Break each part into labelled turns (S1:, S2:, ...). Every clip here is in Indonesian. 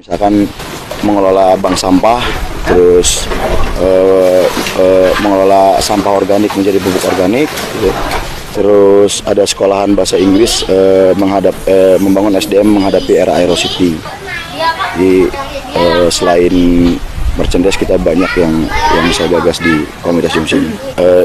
S1: Misalkan mengelola bank sampah, terus mengelola sampah organik menjadi pupuk organik, gitu. Terus ada sekolahan bahasa Inggris membangun SDM menghadapi era Aerosity. Jadi selain merchandise kita banyak yang bisa gagas di komunitas Jumsi ini.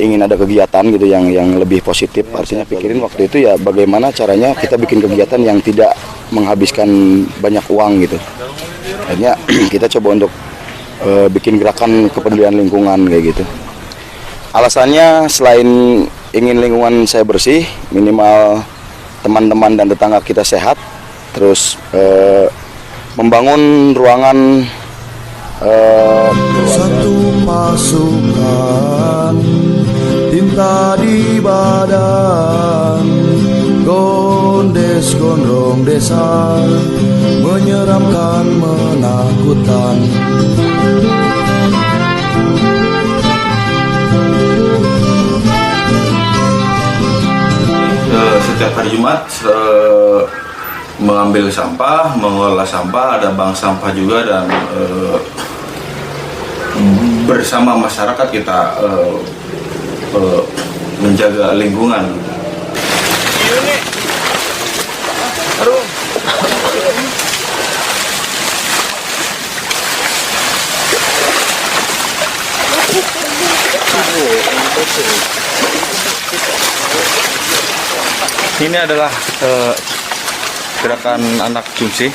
S1: Ingin ada kegiatan gitu yang lebih positif, artinya pikirin waktu itu ya bagaimana caranya kita bikin kegiatan yang tidak menghabiskan banyak uang gitu. Akhirnya kita coba untuk bikin gerakan kepedulian lingkungan kayak gitu. Alasannya selain ingin lingkungan saya bersih, minimal teman-teman dan tetangga kita sehat, terus membangun ruangan
S2: satu pasukan tinta di badan, gondes gondrong desa, menyeramkan menakutkan.
S3: Setiap hari Jumat mengambil sampah, mengelola sampah, ada bank sampah juga, dan bersama masyarakat kita menjaga lingkungan.
S4: Ini adalah gerakan anak Jumsi,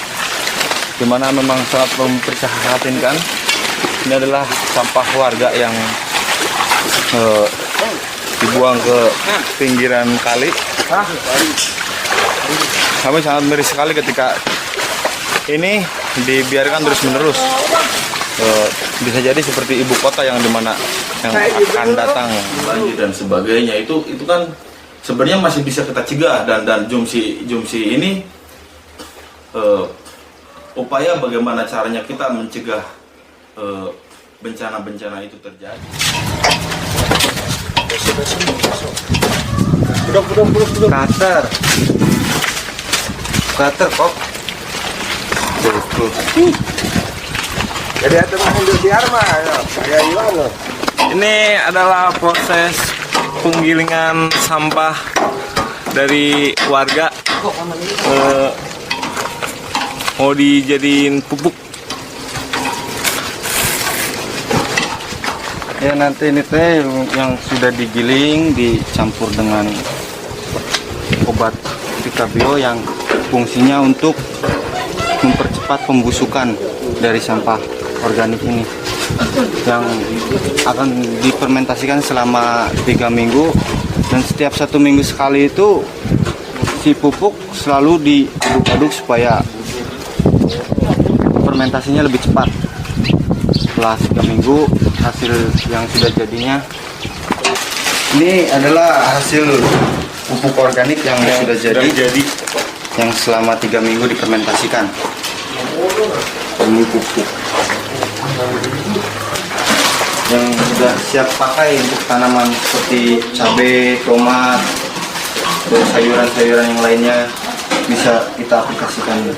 S4: di mana memang sangat memprihatinkan. Ini adalah sampah warga yang dibuang ke pinggiran kali. Kami sangat miris sekali ketika ini dibiarkan terus-menerus. Bisa jadi seperti ibu kota yang dimana yang akan datang
S3: Banjir dan sebagainya itu kan sebenarnya masih bisa kita cegah, dan Jumsi ini upaya bagaimana caranya kita mencegah bencana-bencana itu terjadi.
S4: Cutter kok.
S2: Jadi ada mengambil siar mah, kayak gimana?
S4: Ini adalah proses penggilingan sampah dari warga, mau dijadiin pupuk. Ya nanti ini teh yang sudah digiling dicampur dengan obat Vikabio yang fungsinya untuk mempercepat pembusukan dari sampah organik ini, yang akan difermentasikan selama 3 minggu, dan setiap 1 minggu sekali itu si pupuk selalu diaduk-aduk supaya fermentasinya lebih cepat. Setelah 3 minggu hasil yang sudah jadinya, ini adalah hasil pupuk organik yang sudah jadi yang selama 3 minggu difermentasikan. Ini pupuk yang sudah siap pakai untuk tanaman seperti cabai, tomat, dan sayuran-sayuran yang lainnya bisa kita aplikasikan.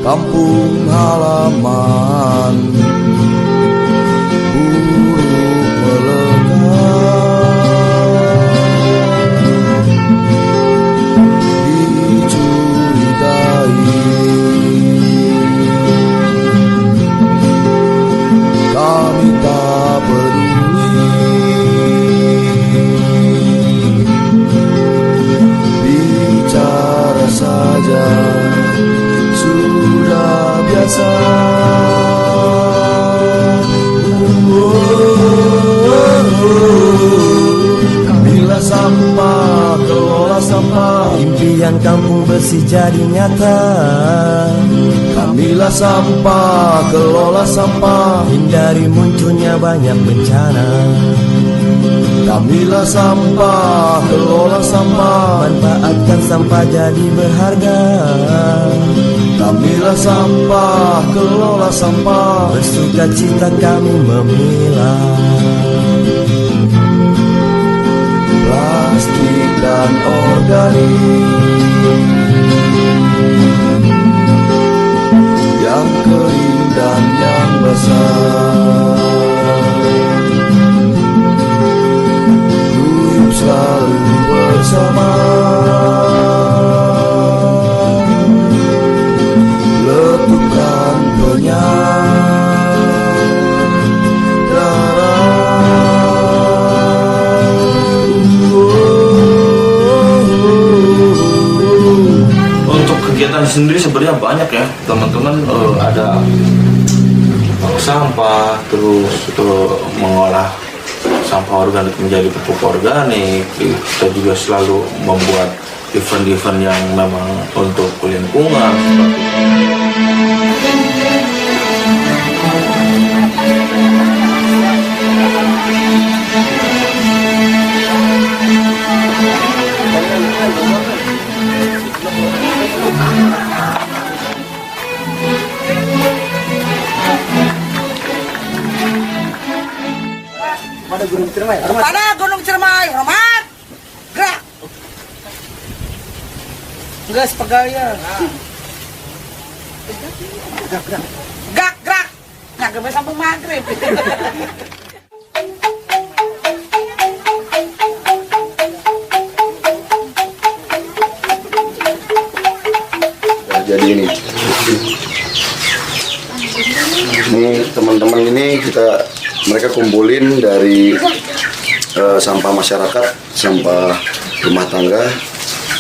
S2: Kampung halaman, burung melekat, dicurigai, kami tak peduli, bicara saja sudah biasa. Kamilah sampah, kelola sampah, impian kampung bersih jadi nyata. Kamilah sampah, kelola sampah, hindari munculnya banyak bencana. Kamilah sampah, kelola sampah, manfaatkan sampah jadi berharga. Kamilah sampah, kelola sampah, bersuka cita kami memilah plastik dan organik.
S3: sebenarnya banyak ya teman-teman, ada sampah, terus mengolah sampah organik menjadi pupuk organik. Kita juga selalu membuat event-event yang memang untuk lingkungan seperti
S5: Pada Gunung Ciremai, hormat. Gerak. Geus pegawai. Gerak. Nah, sampai sambung maghrib.
S1: Jadi ini teman-teman ini mereka kumpulin dari sampah masyarakat, sampah rumah tangga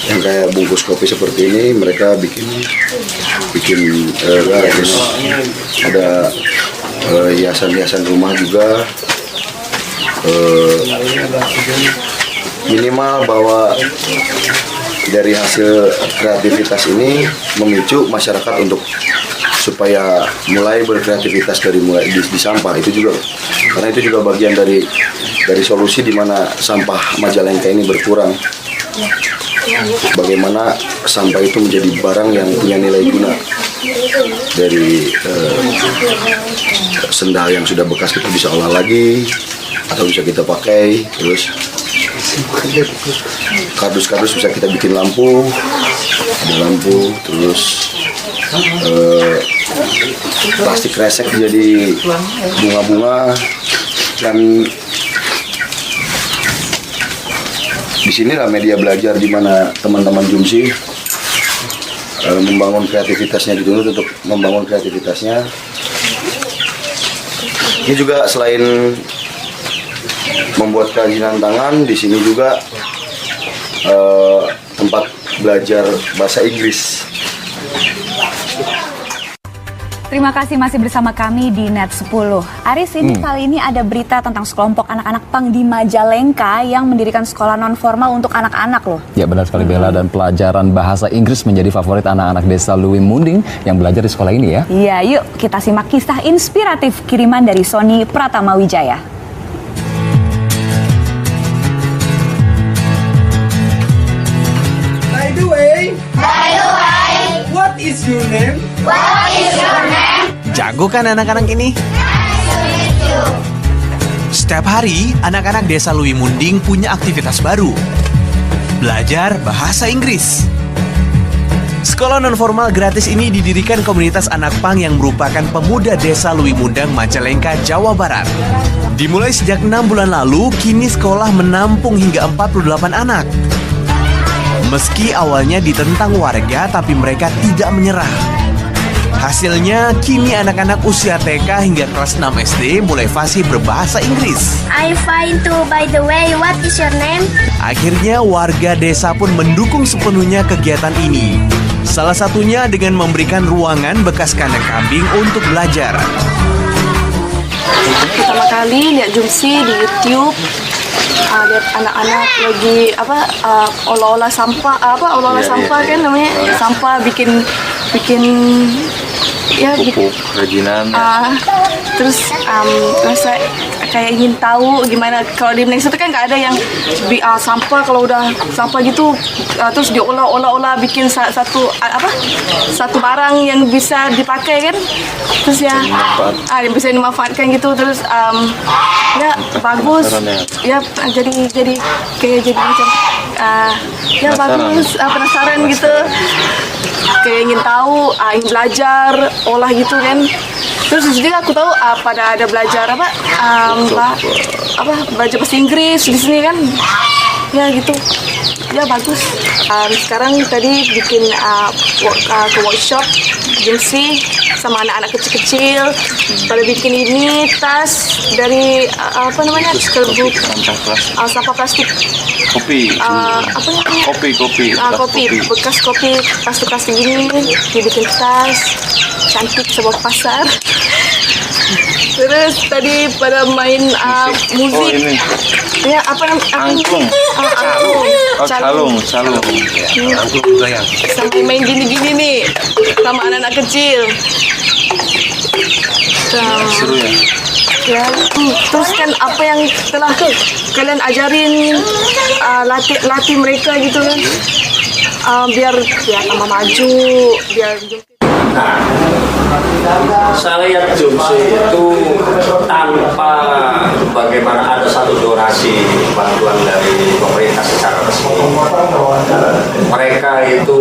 S1: yang kayak bungkus kopi seperti ini. Mereka bikin terus ada hiasan-hiasan rumah juga. Minimal bahwa dari hasil kreativitas ini memicu masyarakat untuk supaya mulai berkreativitas dari mulai di sampah itu juga, karena itu juga bagian dari solusi di mana sampah Majalengka ini berkurang. Bagaimana sampah itu menjadi barang yang punya nilai guna, dari sendal yang sudah bekas kita bisa olah lagi atau bisa kita pakai, terus kardus bisa kita bikin lampu, terus plastik kresek jadi bunga-bunga. Dan di sinilah media belajar di mana teman-teman Jumsi membangun kreativitasnya, dituntut untuk membangun kreativitasnya. Ini juga selain membuat kerajinan tangan, di sini juga tempat belajar bahasa Inggris.
S6: Terima kasih masih bersama kami di Net 10. Aris, ini kali ini ada berita tentang sekelompok anak-anak pang di Majalengka yang mendirikan sekolah non formal untuk anak-anak loh.
S7: Ya benar sekali Bella, dan pelajaran bahasa Inggris menjadi favorit anak-anak desa Lui Munding yang belajar di sekolah ini ya.
S6: Iya, yuk kita simak kisah inspiratif kiriman dari Sony Pratama Wijaya.
S5: By the way, what is your name?
S8: Jago kan anak-anak ini? Setiap hari, anak-anak desa Lui Munding punya aktivitas baru. Belajar bahasa Inggris. Sekolah non-formal gratis ini didirikan komunitas anak pang yang merupakan pemuda desa Lui Mundang, Majalengka, Jawa Barat. Dimulai sejak 6 bulan lalu, kini sekolah menampung hingga 48 anak. Meski awalnya ditentang warga, tapi mereka tidak menyerah. Hasilnya, kini anak-anak usia TK hingga kelas 6 SD mulai fasih berbahasa Inggris.
S9: I find too. By the way, what is your name?
S8: Akhirnya warga desa pun mendukung sepenuhnya kegiatan ini. Salah satunya dengan memberikan ruangan bekas kandang kambing untuk belajar.
S10: Pertama kali lihat Jumsi di YouTube, lihat anak-anak lagi olah-olah sampah, sampah kan namanya, sampah bikin
S4: pupuk kerajinan.
S10: Terus rasa kayak ingin tahu gimana kalau di Indonesia itu kan nggak ada yang sampah, kalau udah sampah gitu terus diolah bikin satu barang yang bisa dipakai kan, terus ya yang bisa dimanfaatkan gitu, terus ya bagus ya, jadi macam ya bagus, penasaran gitu, kayak ingin tahu, ingin belajar olah gitu kan. Terus di sini aku tahu pada ada belajar belajar bahasa Inggris di sini kan, ya gitu. Ya bagus. Sekarang tadi bikin ke workshop Jumsi sama anak-anak kecil-kecil. Pada bikin ini tas dari apa namanya? Skerbuk sampah plastik.
S4: Kopi.
S10: Apa namanya?
S4: Kopi.
S10: Bekas kopi plastik gini dibikin tas cantik sebuah pasar. Terus tadi pada main musik. Ya apa namanya?
S4: Angklung. Calung.
S10: Sampai main gini-gini nih sama anak-anak kecil.
S4: Seru ya.
S10: Ya, terus kan apa yang telah kalian ajarin latih mereka gitu kan, biar tambah maju, biar.
S11: Saya lihat Jumsi itu tanpa bagaimana ada satu donasi bantuan dari pemerintah secara resmi. Mereka itu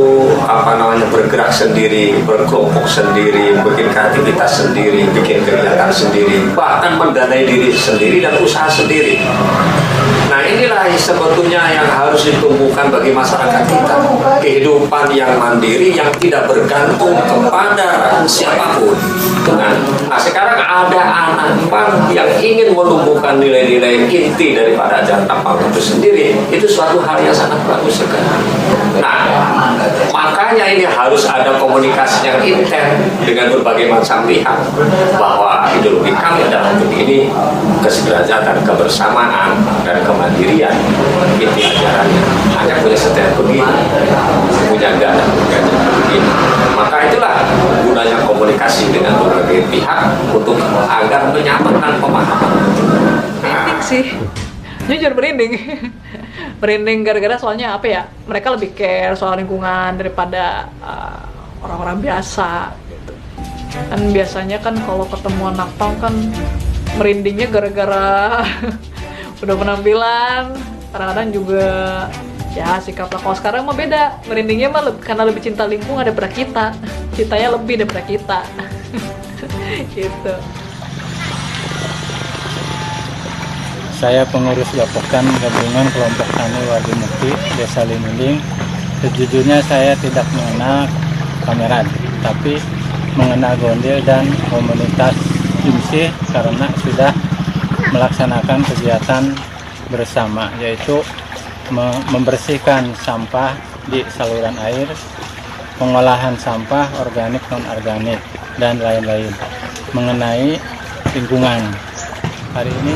S11: bergerak sendiri, berkelompok sendiri, bikin kreativitas sendiri, bikin kegiatan sendiri, bahkan mendanai diri sendiri dan usaha sendiri. Nah inilah sebetulnya yang harus ditumbuhkan bagi masyarakat kita, kehidupan yang mandiri yang tidak bergantung kepada siapapun. Nah sekarang ada anak pang yang ingin menumbuhkan nilai-nilai inti daripada ajaran pang itu sendiri, itu suatu hal yang sangat bagus sekali. Nah makanya ini harus ada komunikasi yang intens dengan berbagai macam pihak, bahwa ideologi kami dalam ini kesederajatan, kebersamaan, dan kemandirian. Inti ajarannya hanya punya setel begini, punya ganda begini. Maka itulah gunanya komunikasi dengan berbagai pihak untuk agar menyamakan pemahaman.
S12: Merinding sih, jujur merinding. Merinding gara-gara soalnya apa ya, mereka lebih care soal lingkungan daripada orang-orang biasa gitu. Kan biasanya kan kalau ketemu anak pang kan merindingnya gara-gara udah penampilan, kadang-kadang juga ya sikap lah. Kalau sekarang mah beda, merindingnya mah karena lebih cinta lingkungan daripada kita, cintanya lebih daripada kita. Gitu.
S13: Saya pengurus Gapokan Gabungan Kelompok Tani Wardi Mukti Desa Limunding. Sejujurnya saya tidak mengenal kameran, tapi mengenal Gondel dan komunitas Jumsi karena sudah melaksanakan kegiatan bersama, yaitu membersihkan sampah di saluran air, pengolahan sampah organik non-organik, dan lain-lain mengenai lingkungan. Hari ini